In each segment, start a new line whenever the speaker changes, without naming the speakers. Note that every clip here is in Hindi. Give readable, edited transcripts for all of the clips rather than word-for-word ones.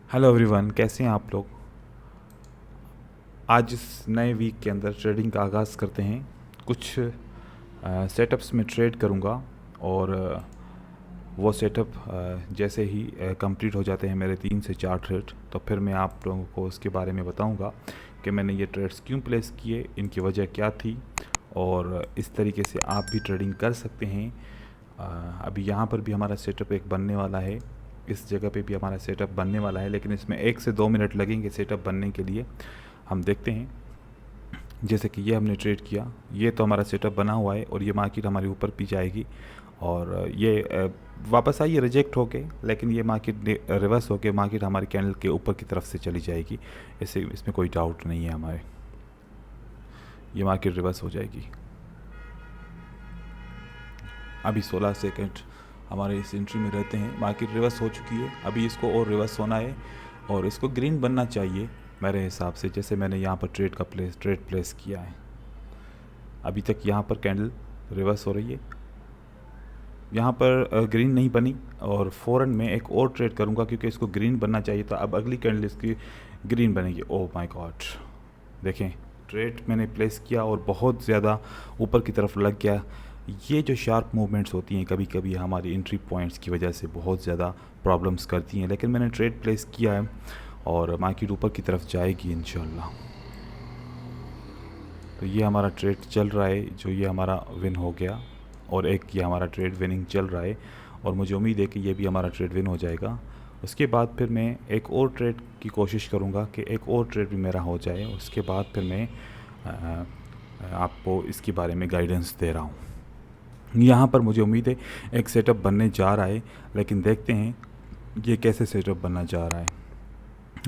हेलो एवरीवन, कैसे हैं आप लोग। आज इस नए वीक के अंदर ट्रेडिंग का आगाज़ करते हैं। कुछ सेटअप्स में ट्रेड करूंगा और वो सेटअप जैसे ही कंप्लीट हो जाते हैं मेरे 3 से 4 ट्रेड, तो फिर मैं आप लोगों को उसके बारे में बताऊंगा कि मैंने ये ट्रेड्स क्यों प्लेस किए, इनकी वजह क्या थी और इस तरीके से आप भी ट्रेडिंग कर सकते हैं। अभी यहाँ पर भी हमारा सेटअप एक बनने वाला है, इस जगह पे भी हमारा सेटअप बनने वाला है, लेकिन इसमें 1 से 2 मिनट लगेंगे सेटअप बनने के लिए। हम देखते हैं। जैसे कि ये हमने ट्रेड किया, ये तो हमारा सेटअप बना हुआ है और ये मार्केट हमारे ऊपर भी जाएगी और ये वापस आई, रिजेक्ट होके, लेकिन ये मार्केट रिवर्स होके मार्केट हमारी कैंडल के ऊपर की तरफ से चली जाएगी। इसमें कोई डाउट नहीं है हमारे, ये मार्केट रिवर्स हो जाएगी। अभी 16 सेकंड हमारे इस एंट्री में रहते हैं, मार्केट रिवर्स हो चुकी है, अभी इसको और रिवर्स होना है और इसको ग्रीन बनना चाहिए मेरे हिसाब से। जैसे मैंने यहाँ पर ट्रेड प्लेस किया है, अभी तक यहाँ पर कैंडल रिवर्स हो रही है, यहाँ पर ग्रीन नहीं बनी और फ़ौरन मैं एक और ट्रेड करूँगा क्योंकि इसको ग्रीन बनना चाहिए था। अब अगली कैंडल इसकी ग्रीन बनेगी। ओह माय गॉड, देखें ट्रेड मैंने प्लेस किया और बहुत ज़्यादा ऊपर की तरफ लग गया। ये जो शार्प मूवमेंट्स होती हैं कभी कभी हमारी एंट्री पॉइंट्स की वजह से बहुत ज़्यादा प्रॉब्लम्स करती हैं, लेकिन मैंने ट्रेड प्लेस किया है और मार्केट ऊपर की तरफ जाएगी इंशाल्लाह। तो ये हमारा ट्रेड चल रहा है, जो ये हमारा विन हो गया और एक ये हमारा ट्रेड विनिंग चल रहा है और मुझे उम्मीद है कि ये भी हमारा ट्रेड विन हो जाएगा। उसके बाद फिर मैं एक और ट्रेड की कोशिश करूँगा कि एक और ट्रेड भी मेरा हो जाए। उसके बाद फिर मैं आपको इसके बारे में गाइडेंस दे रहा हूँ। यहाँ पर मुझे उम्मीद है एक सेटअप बनने जा रहा है, लेकिन देखते हैं ये कैसे सेटअप बनना जा रहा है।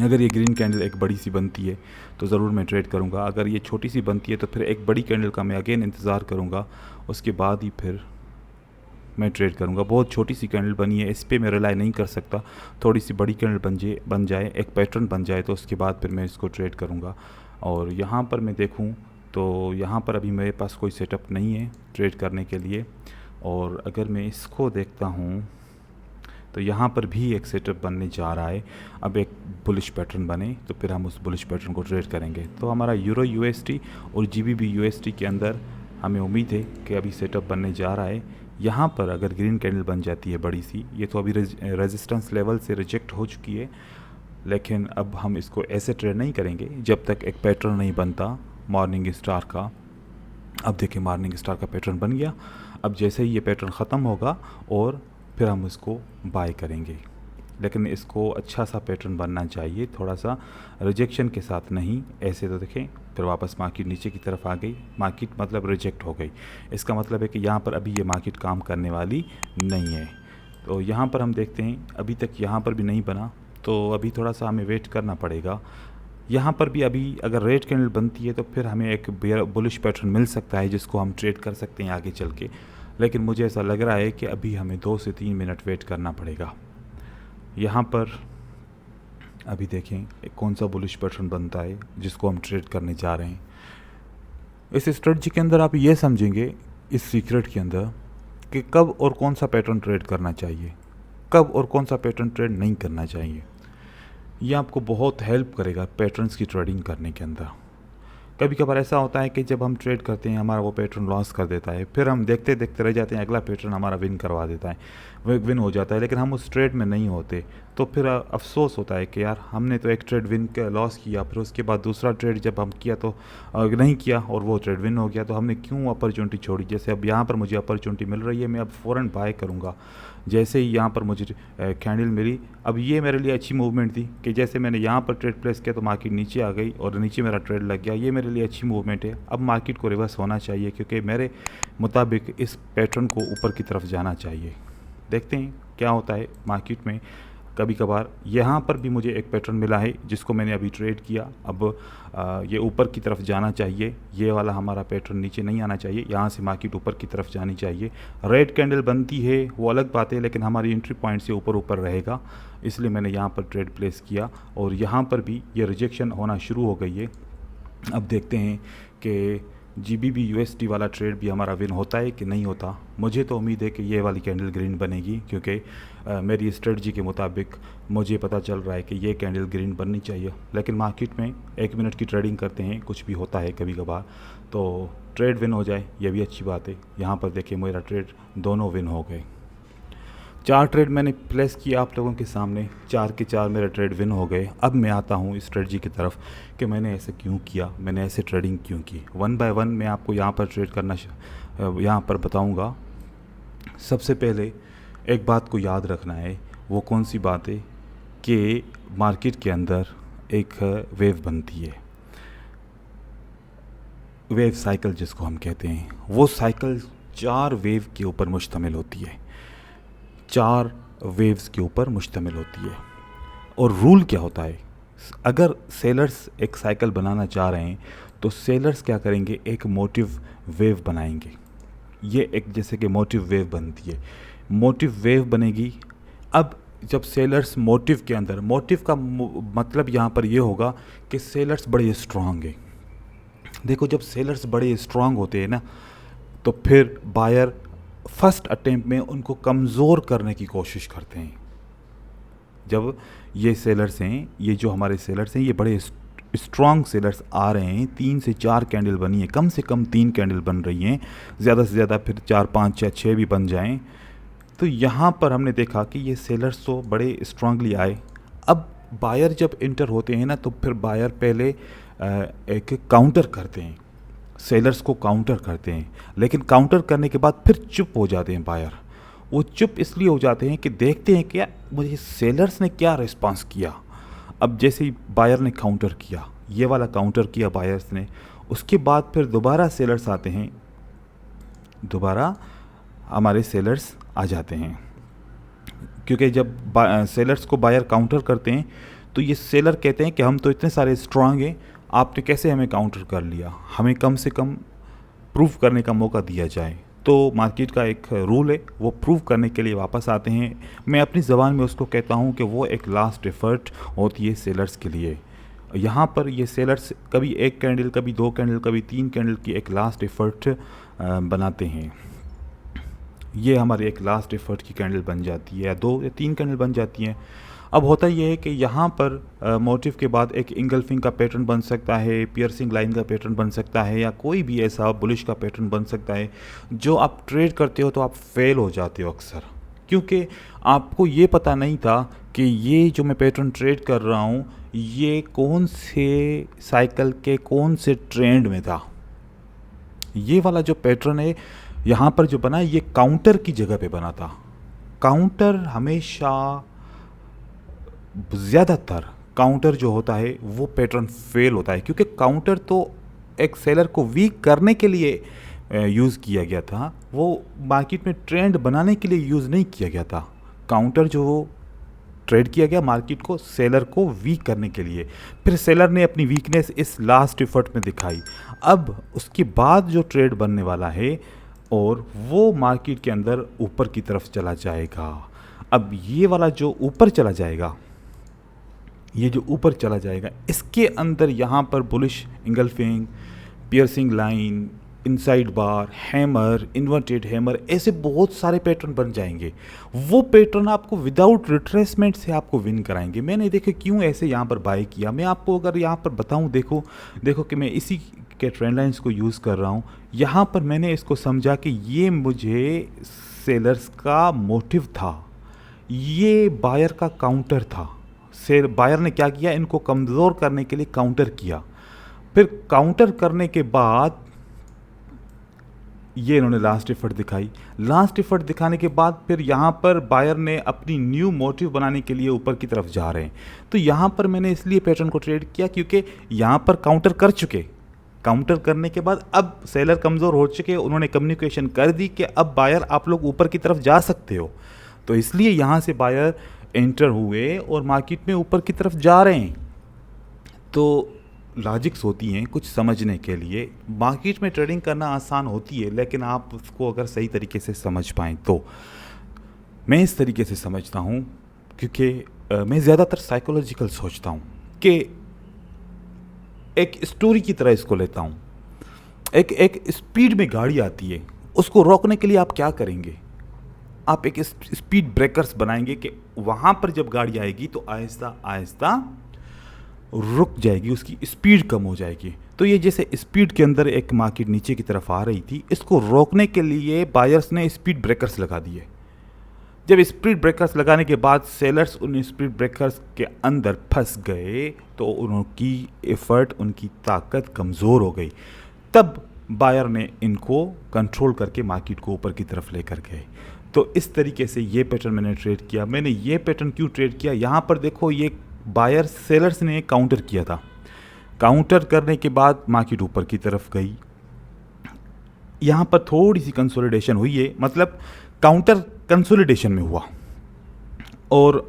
अगर ये ग्रीन कैंडल एक बड़ी सी बनती है तो ज़रूर मैं ट्रेड करूँगा, अगर ये छोटी सी बनती है तो फिर एक बड़ी कैंडल का मैं अगेन इंतज़ार करूँगा, उसके बाद ही फिर मैं ट्रेड करूँगा। बहुत छोटी सी कैंडल बनी है, इस पर मैं रिलाई नहीं कर सकता, थोड़ी सी बड़ी कैंडल बन जाए, एक पैटर्न बन जाए तो उसके बाद फिर मैं इसको ट्रेड करूँगा। और यहाँ पर मैं देखूँ तो यहाँ पर अभी मेरे पास कोई सेटअप नहीं है ट्रेड करने के लिए। और अगर मैं इसको देखता हूँ तो यहाँ पर भी एक सेटअप बनने जा रहा है। अब एक बुलिश पैटर्न बने तो फिर हम उस बुलिश पैटर्न को ट्रेड करेंगे। तो हमारा यूरो यूएसडी और जीबीबी यूएसडी के अंदर हमें उम्मीद है कि अभी सेटअप बनने जा रहा है। यहाँ पर अगर ग्रीन कैंडल बन जाती है बड़ी सी, ये तो अभी रेजिस्टेंस लेवल से रिजेक्ट हो चुकी है, लेकिन अब हम इसको ऐसे ट्रेड नहीं करेंगे जब तक एक पैटर्न नहीं बनता मॉर्निंग स्टार का। अब देखिए मॉर्निंग स्टार का पैटर्न बन गया, अब जैसे ही ये पैटर्न ख़त्म होगा और फिर हम इसको बाय करेंगे, लेकिन इसको अच्छा सा पैटर्न बनना चाहिए, थोड़ा सा रिजेक्शन के साथ नहीं। ऐसे तो देखें फिर वापस मार्केट नीचे की तरफ आ गई, मार्केट मतलब रिजेक्ट हो गई, इसका मतलब है कि यहाँ पर अभी ये मार्केट काम करने वाली नहीं है। तो यहाँ पर हम देखते हैं अभी तक यहाँ पर भी नहीं बना, तो अभी थोड़ा सा हमें वेट करना पड़ेगा। यहाँ पर भी अभी अगर रेड कैंडल बनती है तो फिर हमें एक बुलिश पैटर्न मिल सकता है जिसको हम ट्रेड कर सकते हैं आगे चल के, लेकिन मुझे ऐसा लग रहा है कि अभी हमें 2 से 3 मिनट वेट करना पड़ेगा। यहाँ पर अभी देखें एक कौन सा बुलिश पैटर्न बनता है जिसको हम ट्रेड करने जा रहे हैं। इस स्ट्रेटजी के अंदर आप ये समझेंगे, इस सीक्रेट के अंदर, कि कब और कौन सा पैटर्न ट्रेड करना चाहिए, कब और कौन सा पैटर्न ट्रेड नहीं करना चाहिए। ये आपको बहुत हेल्प करेगा पैटर्न्स की ट्रेडिंग करने के अंदर। कभी कभार ऐसा होता है कि जब हम ट्रेड करते हैं हमारा वो पैटर्न लॉस कर देता है, फिर हम देखते देखते रह जाते हैं, अगला पैटर्न हमारा विन करवा देता है, वो विन हो जाता है, लेकिन हम उस ट्रेड में नहीं होते। तो फिर अफसोस होता है कि यार हमने तो एक ट्रेड विन कर लॉस किया, फिर उसके बाद दूसरा ट्रेड जब हम किया तो नहीं किया और वो ट्रेड विन हो गया, तो हमने क्यों अपॉर्चुनिटी छोड़ी। जैसे अब यहाँ पर मुझे अपॉर्चुनिटी मिल रही है, मैं अब फ़ौरन बाय करूँगा। जैसे ही यहाँ पर मुझे कैंडल मिली, अब ये मेरे लिए अच्छी मूवमेंट थी कि जैसे मैंने यहाँ पर ट्रेड प्लेस किया तो मार्केट नीचे आ गई और नीचे मेरा ट्रेड लग गया, ये मेरे लिए अच्छी मूवमेंट है। अब मार्केट को रिवर्स होना चाहिए क्योंकि मेरे मुताबिक इस पैटर्न को ऊपर की तरफ जाना चाहिए। देखते हैं क्या होता है मार्केट में। कभी कभार यहाँ पर भी मुझे एक पैटर्न मिला है जिसको मैंने अभी ट्रेड किया, अब ये ऊपर की तरफ जाना चाहिए, ये वाला हमारा पैटर्न नीचे नहीं आना चाहिए, यहाँ से मार्केट ऊपर की तरफ जानी चाहिए। रेड कैंडल बनती है वो अलग बात है, लेकिन हमारी एंट्री पॉइंट से ऊपर ऊपर रहेगा, इसलिए मैंने यहाँ पर ट्रेड प्लेस किया और यहाँ पर भी ये रिजेक्शन होना शुरू हो गई है। अब देखते हैं कि जीबीबी यूएसडी वाला ट्रेड भी हमारा विन होता है कि नहीं होता। मुझे तो उम्मीद है कि ये वाली कैंडल ग्रीन बनेगी, क्योंकि मेरी स्ट्रेटजी के मुताबिक मुझे पता चल रहा है कि ये कैंडल ग्रीन बननी चाहिए। लेकिन मार्केट में 1 मिनट की ट्रेडिंग करते हैं, कुछ भी होता है कभी कभार, तो ट्रेड विन हो जाए ये भी अच्छी बात है। यहाँ पर देखिए मेरा ट्रेड दोनों विन हो गए। 4 ट्रेड मैंने प्लेस किया आप लोगों के सामने, 4 के 4 मेरे ट्रेड विन हो गए। अब मैं आता हूँ इस स्ट्रेटजी की तरफ कि मैंने ऐसे क्यों किया, मैंने ऐसे ट्रेडिंग क्यों की। 1 बाय 1 मैं आपको यहाँ पर ट्रेड करना यहाँ पर बताऊँगा। सबसे पहले एक बात को याद रखना है, वो कौन सी बात है कि मार्केट के अंदर एक वेव बनती है, वेव साइकिल जिसको हम कहते हैं। वो साइकिल 4 वेव के ऊपर मुश्तमिल होती है, 4 वेव्स के ऊपर मुश्तमिल होती है। और रूल क्या होता है, अगर सेलर्स एक साइकिल बनाना चाह रहे हैं तो सेलर्स क्या करेंगे, एक मोटिव वेव बनाएंगे। ये एक जैसे कि मोटिव वेव बनती है, मोटिव वेव बनेगी। अब जब सेलर्स मोटिव के अंदर, मोटिव का मतलब यहाँ पर ये होगा कि सेलर्स बड़े स्ट्रांग हैं। देखो जब सेलर्स बड़े स्ट्रांग होते हैं ना, तो फिर बायर फर्स्ट अटेम्प्ट में उनको कमज़ोर करने की कोशिश करते हैं। जब ये सेलर्स हैं, ये जो हमारे सेलर्स हैं, ये बड़े स्ट्रांग सेलर्स आ रहे हैं, 3 से 4 कैंडल बनी है, कम से कम 3 कैंडल बन रही हैं, ज़्यादा से ज़्यादा फिर 4 5 या 6 भी बन जाएं। तो यहाँ पर हमने देखा कि ये सेलर्स तो बड़े स्ट्रांगली आए। अब बायर जब इंटर होते हैं ना, तो फिर बायर पहले एक काउंटर करते हैं, सेलर्स को काउंटर करते हैं, लेकिन काउंटर करने के बाद फिर चुप हो जाते हैं बायर। वो चुप इसलिए हो जाते हैं कि देखते हैं कि मुझे सेलर्स ने क्या रिस्पांस किया। अब जैसे ही बायर ने काउंटर किया, ये वाला काउंटर किया बायर्स ने, उसके बाद फिर दोबारा सेलर्स आते हैं, दोबारा हमारे सेलर्स आ जाते हैं। क्योंकि जब सेलर्स को बायर काउंटर करते हैं तो ये सेलर कहते हैं कि हम तो इतने सारे स्ट्रांग हैं, आपने कैसे हमें काउंटर कर लिया, हमें कम से कम प्रूव करने का मौका दिया जाए। तो मार्केट का एक रूल है, वो प्रूव करने के लिए वापस आते हैं। मैं अपनी ज़बान में उसको कहता हूँ कि वो एक लास्ट एफर्ट होती है सेलर्स के लिए। यहाँ पर ये सेलर्स कभी 1 कैंडल, कभी 2 कैंडल, कभी 3 कैंडल की एक लास्ट एफर्ट बनाते हैं। ये हमारी एक लास्ट एफर्ट की कैंडल बन जाती है, या 2 या 3 कैंडल बन जाती हैं। अब होता ये है कि यहाँ पर मोटिव के बाद एक इंगल्फिंग का पैटर्न बन सकता है, पियर्सिंग लाइन का पैटर्न बन सकता है, या कोई भी ऐसा बुलिश का पैटर्न बन सकता है जो आप ट्रेड करते हो तो आप फेल हो जाते हो अक्सर, क्योंकि आपको ये पता नहीं था कि ये जो मैं पैटर्न ट्रेड कर रहा हूँ ये कौन से साइकिल के कौन से ट्रेंड में था। ये वाला जो पैटर्न है यहाँ पर जो बना, ये काउंटर की जगह पे बना था। काउंटर हमेशा, ज़्यादातर काउंटर जो होता है वो पैटर्न फेल होता है, क्योंकि काउंटर तो एक सेलर को वीक करने के लिए यूज़ किया गया था, वो मार्केट में ट्रेंड बनाने के लिए यूज़ नहीं किया गया था। काउंटर जो ट्रेड किया गया मार्केट को, सेलर को वीक करने के लिए, फिर सेलर ने अपनी वीकनेस इस लास्ट एफर्ट में दिखाई। अब उसके बाद जो ट्रेड बनने वाला है और वो मार्केट के अंदर ऊपर की तरफ चला जाएगा। अब ये वाला जो ऊपर चला जाएगा, ये जो ऊपर चला जाएगा, इसके अंदर यहाँ पर bullish engulfing, piercing line, inside bar, hammer, inverted hammer, ऐसे बहुत सारे पैटर्न बन जाएंगे। वो पैटर्न आपको विदाउट रिट्रेसमेंट से आपको विन कराएंगे। मैंने देखे क्यों ऐसे यहाँ पर बाय किया, मैं आपको अगर यहाँ पर बताऊँ, देखो कि मैं इसी के ट्रेंड लाइन्स को यूज़ कर रहा हूँ। यहाँ पर मैंने इसको समझा कि ये मुझे सेलर्स का मोटिव था, ये बायर का काउंटर था। बायर ने क्या किया, इनको कमज़ोर करने के लिए काउंटर किया। फिर काउंटर करने के बाद ये इन्होंने लास्ट एफर्ट दिखाई। लास्ट एफर्ट दिखाने के बाद फिर यहाँ पर बायर ने अपनी न्यू मोटिव बनाने के लिए ऊपर की तरफ जा रहे हैं। तो यहाँ पर मैंने इसलिए पैटर्न को ट्रेड किया क्योंकि यहाँ पर काउंटर कर चुके, काउंटर करने के बाद अब सेलर कमज़ोर हो चुके, उन्होंने कम्युनिकेशन कर दी कि अब बायर आप लोग ऊपर की तरफ जा सकते हो। तो इसलिए यहाँ से बायर एंटर हुए और मार्केट में ऊपर की तरफ जा रहे हैं। तो लॉजिक्स होती हैं कुछ समझने के लिए। मार्केट में ट्रेडिंग करना आसान होती है, लेकिन आप उसको अगर सही तरीके से समझ पाएँ तो। मैं इस तरीके से समझता हूँ क्योंकि मैं ज़्यादातर साइकोलॉजिकल सोचता हूँ कि एक स्टोरी की तरह इसको लेता हूँ। एक एक स्पीड में गाड़ी आती है, उसको रोकने के लिए आप क्या करेंगे? आप एक स्पीड ब्रेकर्स बनाएंगे कि वहाँ पर जब गाड़ी आएगी तो आहिस्ता आहिस्ता रुक जाएगी, उसकी स्पीड कम हो जाएगी। तो ये जैसे स्पीड के अंदर एक मार्केट नीचे की तरफ आ रही थी, इसको रोकने के लिए बायर्स ने स्पीड ब्रेकर्स लगा दिए। जब स्पीड ब्रेकर्स लगाने के बाद सेलर्स उन स्पीड ब्रेकर्स के अंदर फंस गए तो उनकी एफर्ट, उनकी ताकत कमज़ोर हो गई। तब बायर ने इनको कंट्रोल करके मार्केट को ऊपर की तरफ लेकर गए। तो इस तरीके से ये पैटर्न मैंने ट्रेड किया। मैंने ये पैटर्न क्यों ट्रेड किया, यहाँ पर देखो ये बायर सेलर्स ने काउंटर किया था। काउंटर करने के बाद मार्केट ऊपर की तरफ गई। यहाँ पर थोड़ी सी कंसोलिडेशन हुई है, मतलब काउंटर कंसोलिडेशन में हुआ। और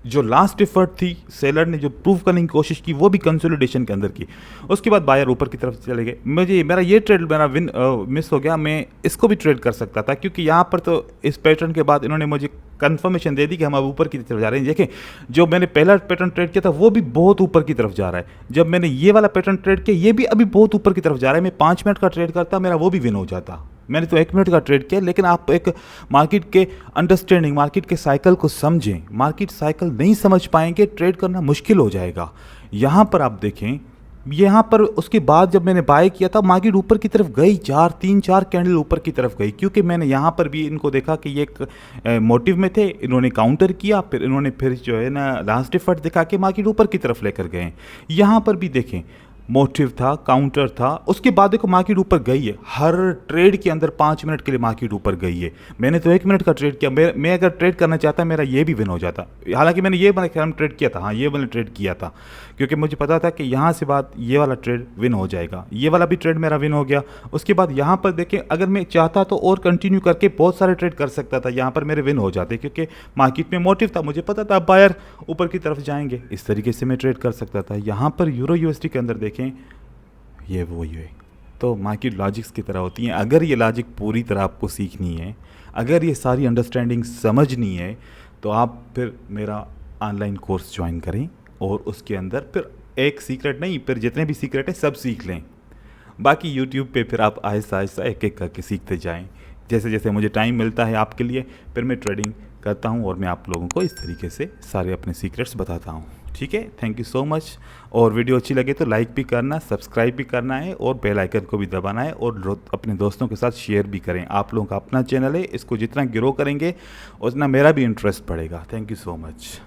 जो लास्ट एफर्ट थी सेलर ने जो प्रूव करने की कोशिश की वो भी कंसोलिडेशन के अंदर की। उसके बाद बायर ऊपर की तरफ चले गए। मेरा ये ट्रेड मेरा विन मिस हो गया। मैं इसको भी ट्रेड कर सकता था, क्योंकि यहाँ पर तो इस पैटर्न के बाद इन्होंने मुझे कंफर्मेशन दे दी कि हम अब ऊपर की तरफ जा रहे हैं। देखें, जो मैंने पहला पैटर्न ट्रेड किया था वो भी बहुत ऊपर की तरफ जा रहा है। जब मैंने ये वाला पैटर्न ट्रेड किया ये भी अभी बहुत ऊपर की तरफ जा रहा है। मैं 5 मिनट का ट्रेड करता, मेरा वो भी विन हो जाता। मैंने तो 1 मिनट का ट्रेड किया। लेकिन आप एक मार्केट के अंडरस्टैंडिंग, मार्केट के साइकिल को समझें। मार्केट साइकिल नहीं समझ पाएंगे, ट्रेड करना मुश्किल हो जाएगा। यहाँ पर आप देखें, यहाँ पर उसके बाद जब मैंने बाय किया था मार्केट ऊपर की तरफ गई, 3-4 कैंडल ऊपर की तरफ गई, क्योंकि मैंने यहाँ पर भी इनको देखा कि ये एक मोटिव में थे। इन्होंने काउंटर किया, फिर इन्होंने फिर जो है ना लास्ट एफर्ट दिखा के मार्केट ऊपर की तरफ लेकर गए। यहाँ पर भी देखें, मोटिव था, काउंटर था, उसके बाद देखो मार्केट ऊपर गई है। हर ट्रेड के अंदर 5 मिनट के लिए मार्केट ऊपर गई है। मैंने तो 1 मिनट का ट्रेड किया। मैं अगर ट्रेड करना चाहता मेरा ये भी विन हो जाता। हालांकि मैंने ये वाला ट्रेड किया था, हाँ ये वाला ट्रेड किया था, क्योंकि मुझे पता था कि यहाँ से बाद ये वाला ट्रेड विन हो जाएगा। ये वाला भी ट्रेड मेरा विन हो गया। उसके बाद यहाँ पर देखें, अगर मैं चाहता तो और कंटिन्यू करके बहुत सारे ट्रेड कर सकता था, यहाँ पर मेरे विन हो जाते, क्योंकि मार्केट में मोटिव था, मुझे पता था बायर ऊपर की तरफ जाएंगे। इस तरीके से मैं ट्रेड कर सकता था। यहाँ पर यूरो यूएसडी के अंदर देखें, ये वही है। तो मार्केट लॉजिक्स की तरह होती हैं। अगर ये लॉजिक पूरी तरह आपको सीखनी है, अगर ये सारी अंडरस्टैंडिंग समझनी है, तो आप फिर मेरा ऑनलाइन कोर्स ज्वाइन करें और उसके अंदर फिर एक सीक्रेट नहीं, फिर जितने भी सीक्रेट हैं सब सीख लें। बाकी यूट्यूब पे फिर आप आहिस्ता आहिस्ता एक एक करके सीखते जाएं। जैसे जैसे मुझे टाइम मिलता है आपके लिए, फिर मैं ट्रेडिंग करता हूं और मैं आप लोगों को इस तरीके से सारे अपने सीक्रेट्स बताता हूं। ठीक है, थैंक यू सो मच। और वीडियो अच्छी लगे तो लाइक भी करना, सब्सक्राइब भी करना है और बेल आइकन को भी दबाना है, और अपने दोस्तों के साथ शेयर भी करें। आप लोगों का अपना चैनल है, इसको जितना ग्रो करेंगे उतना मेरा भी इंटरेस्ट बढ़ेगा। Thank you so much.